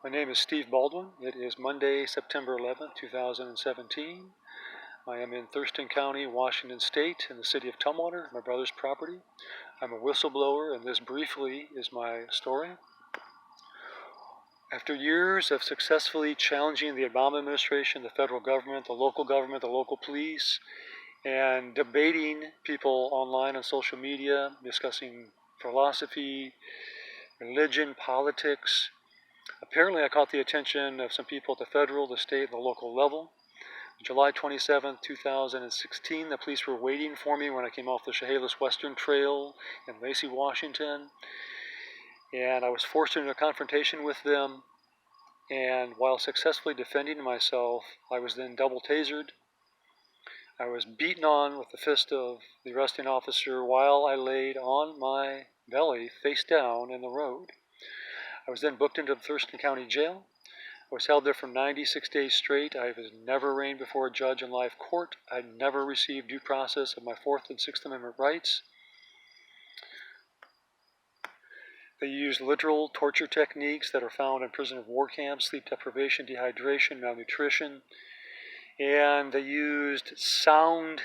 My name is Steve Baldwin. It is Monday, September 11th, 2017. I am in Thurston County, Washington State, in the city of Tumwater, my brother's property. I'm a whistleblower, and this briefly is my story. After years of successfully challenging the Obama administration, the federal government, the local police, and debating people online on social media, discussing philosophy, religion, politics, apparently I caught the attention of some people at the federal, the state, and the local level. July 27, 2016, the police were waiting for me when I came off the Chehalis Western Trail in Lacey, Washington, and I was forced into a confrontation with them, and while successfully defending myself, I was then double tasered. I was beaten on with the fist of the arresting officer while I laid on my belly face down in the road. I was then booked into the Thurston County Jail. I was held there for 96 days straight. I was never arraigned before a judge in live court. I never received due process of my Fourth and Sixth Amendment rights. They used literal torture techniques that are found in prisoner of war camps: sleep deprivation, dehydration, malnutrition. And they used some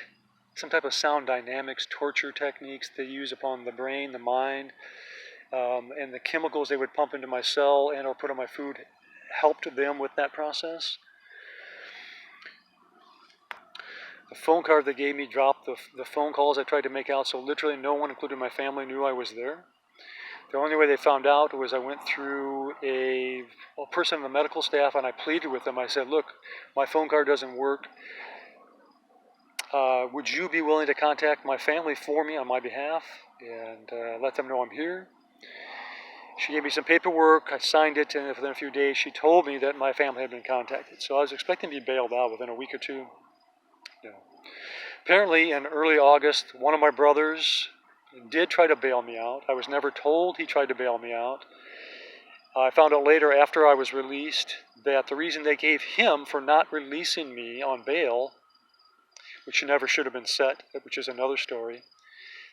type of sound dynamics torture techniques they use upon the brain, the mind, and the chemicals they would pump into my cell and or put on my food helped them with that process. The phone card they gave me dropped the phone calls I tried to make out, so literally no one, including my family, knew I was there. The only way they found out was I went through a person on the medical staff, and I pleaded with them. I said, look, my phone card doesn't work. Would you be willing to contact my family for me on my behalf and let them know I'm here? She gave me some paperwork, I signed it, and within a few days she told me that my family had been contacted. So I was expecting to be bailed out within a week or two. No. Apparently, in early August, one of my brothers did try to bail me out. I was never told he tried to bail me out. I found out later, after I was released, that the reason they gave him for not releasing me on bail, which never should have been set, which is another story,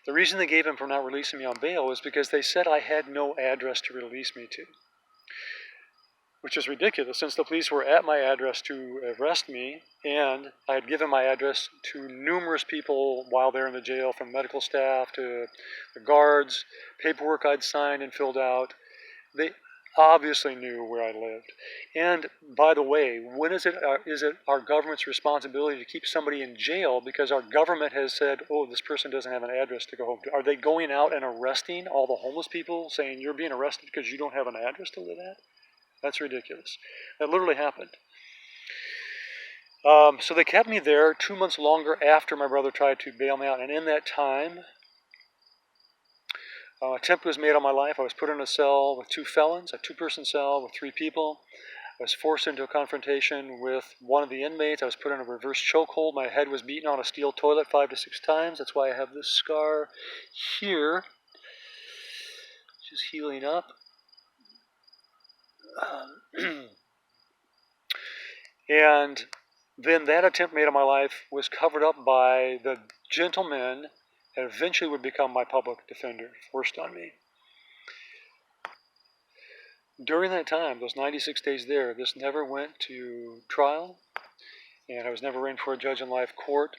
the reason they gave him for not releasing me on bail was because they said I had no address to release me to, which is ridiculous since the police were at my address to arrest me, and I had given my address to numerous people while they're in the jail, from medical staff to the guards, paperwork I'd signed and filled out. They obviously knew where I lived. And by the way, when is it our government's responsibility to keep somebody in jail because our government has said, oh, this person doesn't have an address to go home to? Are they going out and arresting all the homeless people, saying you're being arrested because you don't have an address to live at? That's ridiculous. That literally happened. So they kept me there 2 months longer after my brother tried to bail me out. And in that time, an attempt was made on my life. I was put in a cell with 2 felons, a 2-person cell with 3 people. I was forced into a confrontation with one of the inmates. I was put in a reverse chokehold. My head was beaten on a steel toilet 5 to 6 times. That's why I have this scar here, which is healing up. And then that attempt made on my life was covered up by the gentleman that eventually would become my public defender, forced on me. During that time, those 96 days there, this never went to trial, and I was never arraigned for a judge in live court.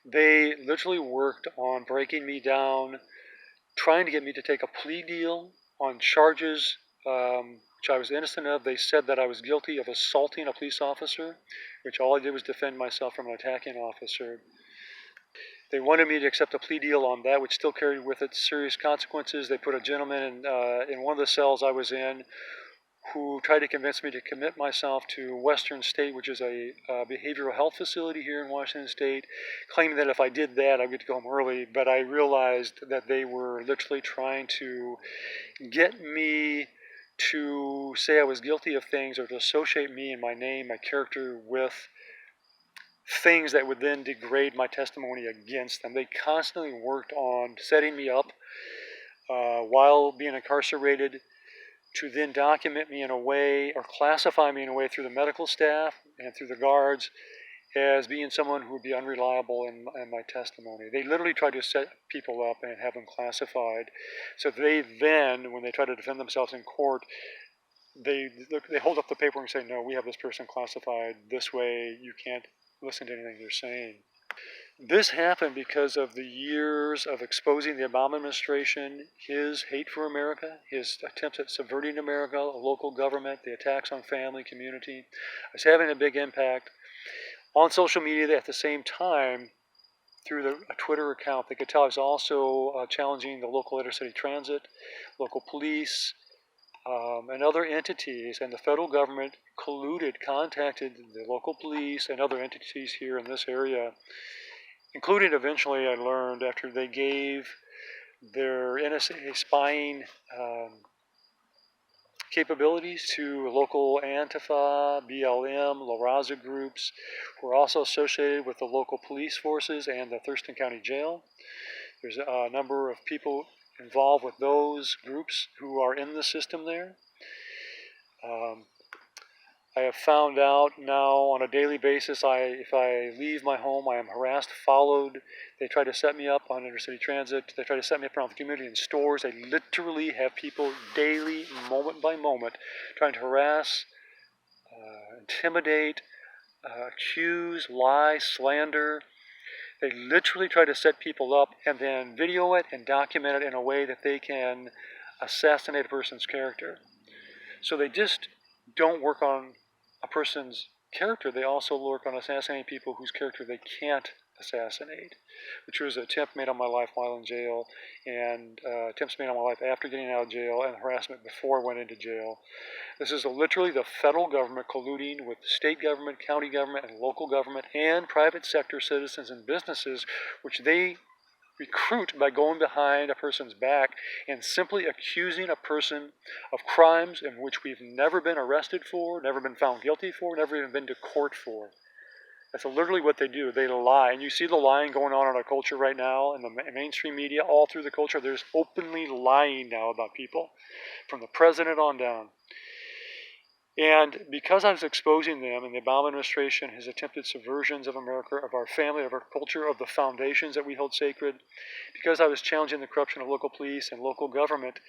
They literally worked on breaking me down, trying to get me to take a plea deal on charges which I was innocent of. They said that I was guilty of assaulting a police officer, which all I did was defend myself from an attacking officer. They wanted me to accept a plea deal on that, which still carried with it serious consequences. They put a gentleman in one of the cells I was in who tried to convince me to commit myself to Western State, which is a behavioral health facility here in Washington State, claiming that if I did that, I'd get to go home early. But I realized that they were literally trying to get me to say I was guilty of things, or to associate me and my name, my character, with things that would then degrade my testimony against them. They constantly worked on setting me up while being incarcerated to then document me in a way, or classify me in a way through the medical staff and through the guards, as being someone who would be unreliable in my testimony. They literally tried to set people up and have them classified. So they then, when they try to defend themselves in court, they hold up the paper and say, no, we have this person classified this way. You can't listen to anything they're saying. This happened because of the years of exposing the Obama administration, his hate for America, his attempts at subverting America, local government, the attacks on family, community. It's having a big impact on social media. At the same time, through a Twitter account, they could tell I was also challenging the local intercity transit, local police, and other entities, and the federal government contacted the local police and other entities here in this area, including eventually I learned after they gave their NSA spying capabilities to local Antifa, BLM, la-Razza groups who are also associated with the local police forces and the Thurston County Jail. There's a number of people involved with those groups who are in the system there. I have found out now on a daily basis, if I leave my home, I am harassed, followed. They try to set me up on intercity transit. They try to set me up around the community in stores. They literally have people daily, moment by moment, trying to harass, intimidate, accuse, lie, slander. They literally try to set people up and then video it and document it in a way that they can assassinate a person's character. So they just don't work on a person's character. They also work on assassinating people whose character they can't assassinate, which was an attempt made on my life while in jail, and attempts made on my life after getting out of jail, and harassment before I went into jail. This is literally the federal government colluding with state government, county government, and local government, and private sector citizens and businesses, which they recruit by going behind a person's back and simply accusing a person of crimes in which we've never been arrested for, never been found guilty for, never even been to court for. That's literally what they do. They lie. And you see the lying going on in our culture right now, in the mainstream media, all through the culture. There's openly lying now about people, from the president on down. And because I was exposing them in the Obama administration, his attempted subversions of America, of our family, of our culture, of the foundations that we hold sacred, because I was challenging the corruption of local police and local government,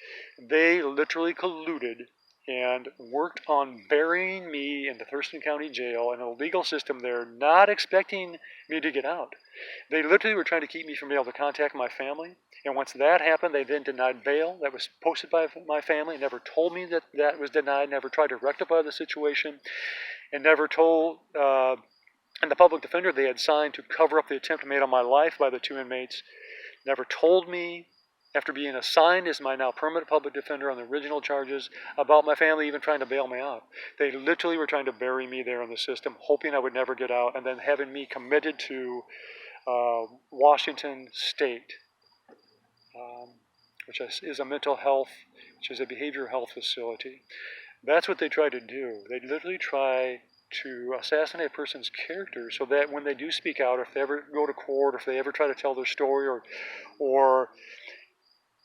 they literally colluded and worked on burying me in the Thurston County Jail and a legal system there, not expecting me to get out. They literally were trying to keep me from being able to contact my family. And once that happened, they then denied bail. That was posted by my family, never told me that that was denied, never tried to rectify the situation, and never told and the public defender they had signed to cover up the attempt made on my life by the two inmates, never told me, after being assigned as my now permanent public defender on the original charges, about my family even trying to bail me out. They literally were trying to bury me there in the system, hoping I would never get out, and then having me committed to Washington State, which is a mental health, which is a behavioral health facility. That's what they try to do. They literally try to assassinate a person's character so that when they do speak out, or if they ever go to court, or if they ever try to tell their story, or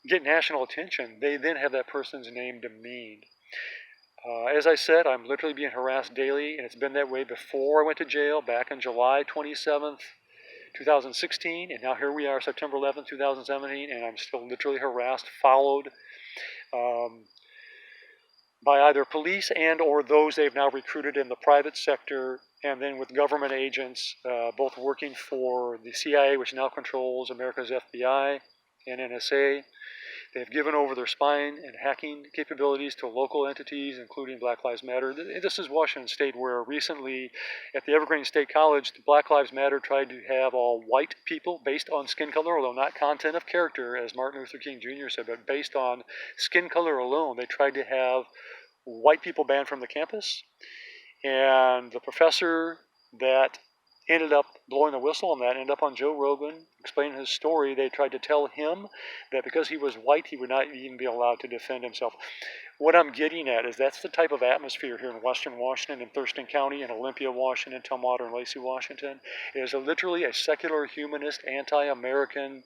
get national attention, they then have that person's name demeaned. As I said, I'm literally being harassed daily, and it's been that way before I went to jail, back on July 27th, 2016, and now here we are, September 11th, 2017, and I'm still literally harassed, followed by either police and or those they've now recruited in the private sector, and then with government agents, both working for the CIA, which now controls America's FBI and NSA. They've given over their spying and hacking capabilities to local entities, including Black Lives Matter. This is Washington State, where recently at the Evergreen State College, the Black Lives Matter tried to have all white people based on skin color, although not content of character, as Martin Luther King Jr. said, but based on skin color alone. They tried to have white people banned from the campus. And the professor that ended up blowing the whistle on that ended up on Joe Rogan explaining his story. They tried to tell him that because he was white, he would not even be allowed to defend himself. What I'm getting at is that's the type of atmosphere here in Western Washington, in Thurston County, in Olympia, Washington, Tumwater, and Lacey, Washington. It is literally a secular, humanist, anti-American,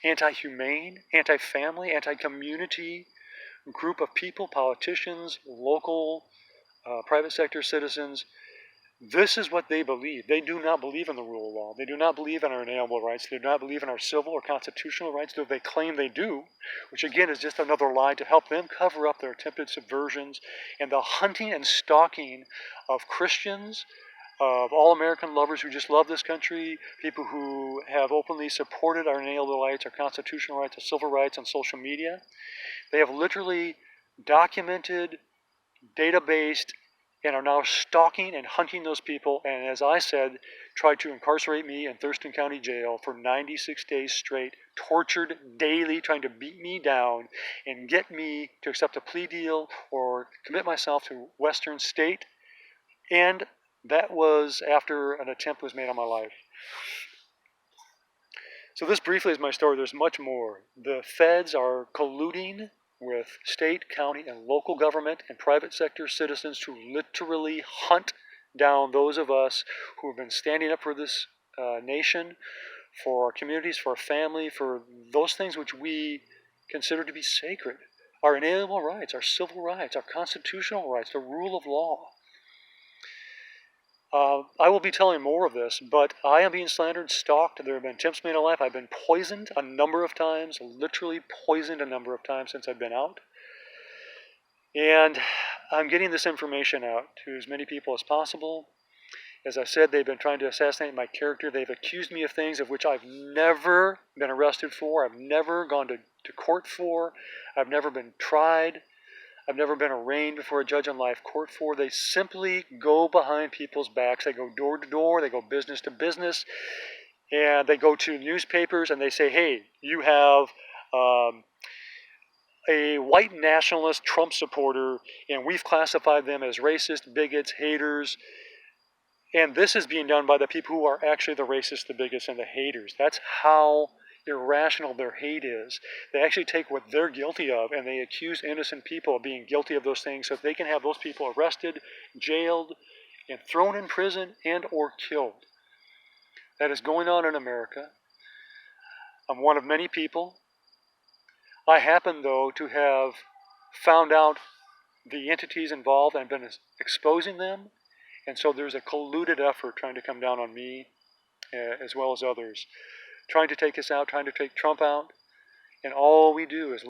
anti-humane, anti-family, anti-community group of people, politicians, local private sector citizens, This is what they believe. They do not believe in the rule of law. They do not believe in our inalienable rights. They do not believe in our civil or constitutional rights, though they claim they do, which again is just another lie to help them cover up their attempted subversions and the hunting and stalking of Christians, of all American lovers who just love this country, people who have openly supported our inalienable rights, our constitutional rights, our civil rights on social media. They have literally documented, databased, and are now stalking and hunting those people, and as I said, tried to incarcerate me in Thurston County Jail for 96 days straight, tortured daily, trying to beat me down and get me to accept a plea deal or commit myself to Western State. And that was after an attempt was made on my life. So this briefly is my story. There's much more. The feds are colluding with state, county, and local government and private sector citizens to literally hunt down those of us who have been standing up for this nation, for our communities, for our family, for those things which we consider to be sacred. Our inalienable rights, our civil rights, our constitutional rights, the rule of law. I will be telling more of this, but I am being slandered, stalked. There have been attempts made on life. I've been poisoned a number of times, literally poisoned a number of times since I've been out. And I'm getting this information out to as many people as possible. As I said, they've been trying to assassinate my character. They've accused me of things of which I've never been arrested for. I've never gone to court for. I've never been tried. I've never been arraigned before a judge on live court for. They simply go behind people's backs. They go door to door. They go business to business. And they go to newspapers and they say, hey, you have a white nationalist Trump supporter, and we've classified them as racist, bigots, haters. And this is being done by the people who are actually the racists, the bigots, and the haters. That's how irrational their hate is. They actually take what they're guilty of and they accuse innocent people of being guilty of those things so that they can have those people arrested, jailed, and thrown in prison and or killed. That is going on in America. I'm one of many people. I happen, though, to have found out the entities involved and been exposing them, and so there's a colluded effort trying to come down on me as well as others, trying to take us out, trying to take Trump out, and all we do is